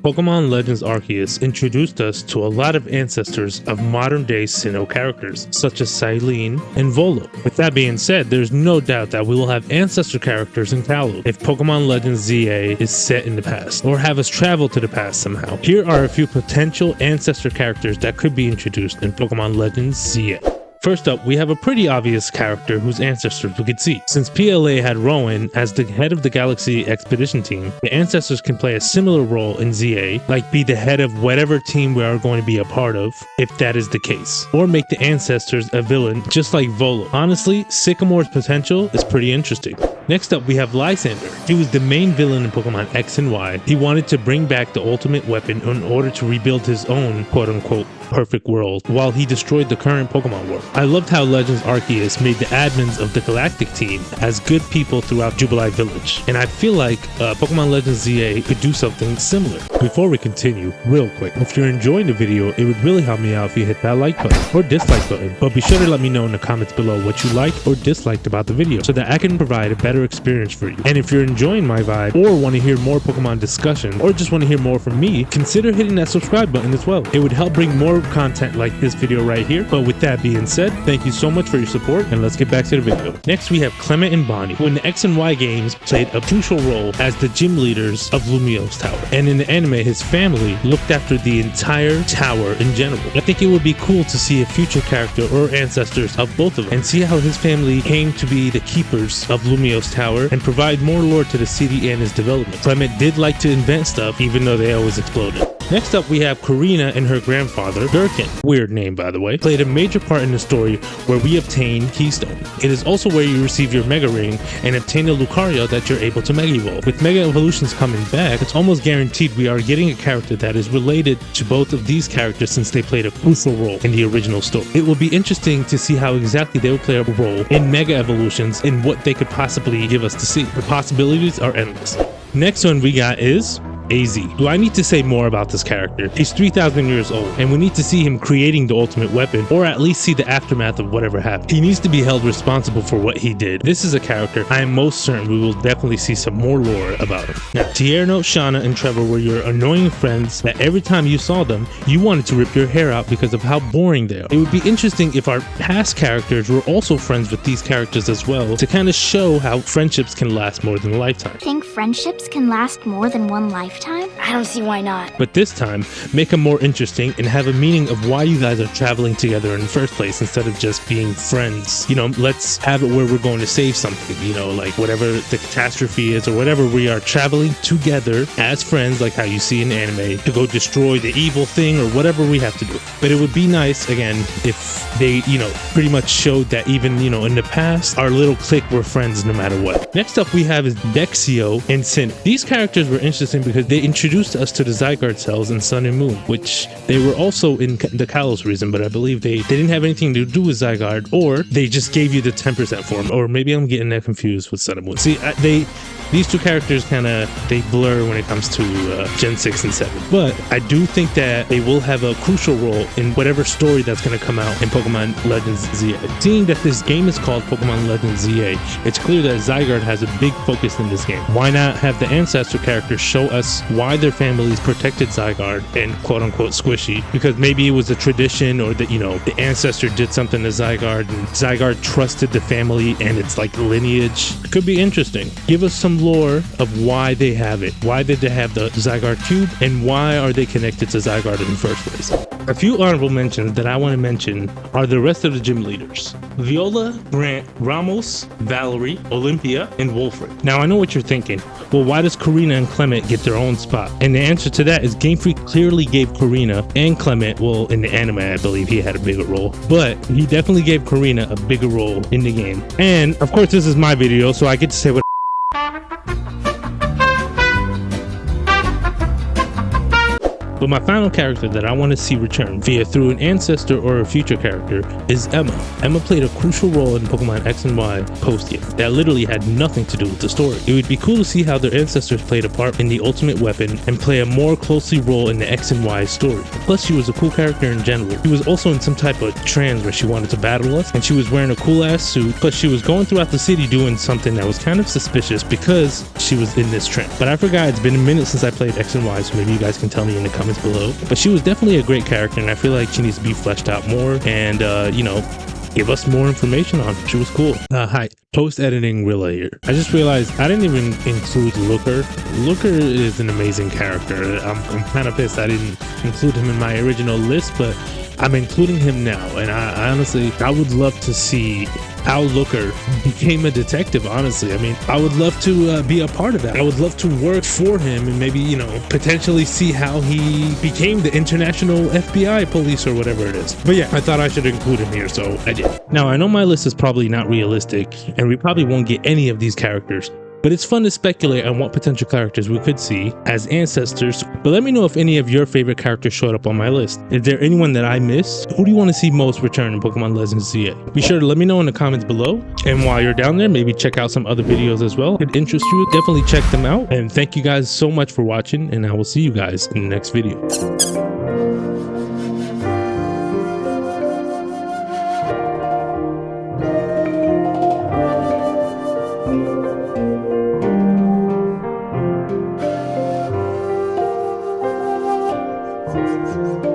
Pokémon Legends Arceus introduced us to a lot of ancestors of modern-day Sinnoh characters, such as Silene and Volo. With that being said, there's no doubt that we will have ancestor characters in Kalos if Pokémon Legends Z-A is set in the past, or have us travel to the past somehow. Here are a few potential ancestor characters that could be introduced in Pokémon Legends Z-A. First up, we have a pretty obvious character whose ancestors we could see. Since PLA had Rowan as the head of the Galaxy Expedition team, the ancestors can play a similar role in ZA, like be the head of whatever team we are going to be a part of, if that is the case. Or make the ancestors a villain, just like Volo. Honestly, Sycamore's potential is pretty interesting. Next up, we have Lysander. He was the main villain in Pokemon X and Y. He wanted to bring back the ultimate weapon in order to rebuild his own quote-unquote perfect world while he destroyed the current Pokemon world. I loved how Legends Arceus made the admins of the Galactic team as good people throughout Jubilee Village, and I feel like Pokemon Legends Z-A could do something similar. Before we continue, real quick, if you're enjoying the video, it would really help me out if you hit that like button or dislike button, but be sure to let me know in the comments below what you liked or disliked about the video so that I can provide a better experience for you. And if you're enjoying my vibe or want to hear more Pokemon discussion or just want to hear more from me, consider hitting that subscribe button as well. It would help bring more content like this video right here. But with that being said, thank you so much for your support, and let's get back to the video. Next, we have Clement and Bonnie, who in the X and Y games played a crucial role as the gym leaders of Lumiose Tower, and in the anime his family looked after the entire tower in general. I think it would be cool to see a future character or ancestors of both of them and see how his family came to be the keepers of Lumiose Tower and provide more lore to the city and its development. Clement did like to invent stuff even though they always exploded. Next up, we have Karina and her grandfather, Durkin, weird name by the way, played a major part in the story where we obtain Keystone. It is also where you receive your Mega Ring and obtain a Lucario that you're able to Mega Evolve. With Mega Evolutions coming back, it's almost guaranteed we are getting a character that is related to both of these characters since they played a crucial role in the original story. It will be interesting to see how exactly they will play a role in Mega Evolutions and what they could possibly give us to see. The possibilities are endless. Next one we got is AZ. Do I need to say more about this character? He's 3,000 years old, and we need to see him creating the ultimate weapon, or at least see the aftermath of whatever happened. He needs to be held responsible for what he did. This is a character I am most certain we will definitely see some more lore about him. Now, Tierno, Shauna, and Trevor were your annoying friends that every time you saw them, you wanted to rip your hair out because of how boring they are. It would be interesting if our past characters were also friends with these characters as well, to kind of show how friendships can last more than a lifetime. Think friendships can last more than one lifetime? I don't see why not. But this time, make them more interesting and have a meaning of why you guys are traveling together in the first place instead of just being friends. You know, let's have it where we're going to save something, you know, like whatever the catastrophe is or whatever, we are traveling together as friends, like how you see in anime, to go destroy the evil thing or whatever we have to do. But it would be nice, again, if they, you know, pretty much showed that even, you know, in the past, our little clique were friends no matter what. Next up we have is Dexio and Sin. These characters were interesting because they introduced us to the Zygarde cells in Sun and Moon, which they were also in the Kalos region, but I believe they didn't have anything to do with Zygarde, or they just gave you the 10% form, or maybe I'm getting that confused with Sun and Moon. See, these two characters kind of, they blur when it comes to Gen 6 and 7. But I do think that they will have a crucial role in whatever story that's going to come out in Pokemon Legends Z-A. Seeing that this game is called Pokemon Legends Z-A, it's clear that Zygarde has a big focus in this game. Why not have the ancestor characters show us why their families protected Zygarde and quote-unquote squishy? Because maybe it was a tradition, or that, you know, the ancestor did something to Zygarde and Zygarde trusted the family and it's like lineage. It could be interesting. Give us some lore of why they have it. Why did they have the Zygarde cube, and why are they connected to Zygarde in the first place? A few honorable mentions that I want to mention are the rest of the gym leaders: Viola, Grant, Ramos, Valerie, Olympia, and Wolfred. Now I know what you're thinking. Well, why does Karina and Clement get their own spot? And the answer to that is Game Freak clearly gave Karina and Clement, well, in the anime I believe he had a bigger role, but he definitely gave Karina a bigger role in the game. And of course this is my video, so I get to say what But my final character that I want to see return via through an ancestor or a future character is Emma. Emma played a crucial role in Pokemon X and Y post-game that literally had nothing to do with the story. It would be cool to see how their ancestors played a part in the Ultimate Weapon and play a more closely role in the X and Y story. Plus, she was a cool character in general. She was also in some type of trance where she wanted to battle us, and she was wearing a cool ass suit. Plus, she was going throughout the city doing something that was kind of suspicious because she was in this trance. But I forgot, it's been a minute since I played X and Y, so maybe you guys can tell me in the comments below. But she was definitely a great character, and I feel like she needs to be fleshed out more and, you know, give us more information on her. She was cool. Hi, post-editing Rilla here. I just realized I didn't even include Looker. Looker is an amazing character. I'm kind of pissed I didn't include him in my original list, but I'm including him now. And I honestly, I would love to see how Looker became a detective, honestly. I mean, I would love to be a part of that. I would love to work for him and maybe, you know, potentially see how he became the international FBI police or whatever it is. But yeah, I thought I should include him here, so I did. Now, I know my list is probably not realistic and we probably won't get any of these characters, but it's fun to speculate on what potential characters we could see as ancestors. But let me know if any of your favorite characters showed up on my list. Is there anyone that I missed? Who do you want to see most return in Pokemon Legends Z-A? Be sure to let me know in the comments below. And while you're down there, maybe check out some other videos as well. If it interests you, definitely check them out. And thank you guys so much for watching, and I will see you guys in the next video. Thank you.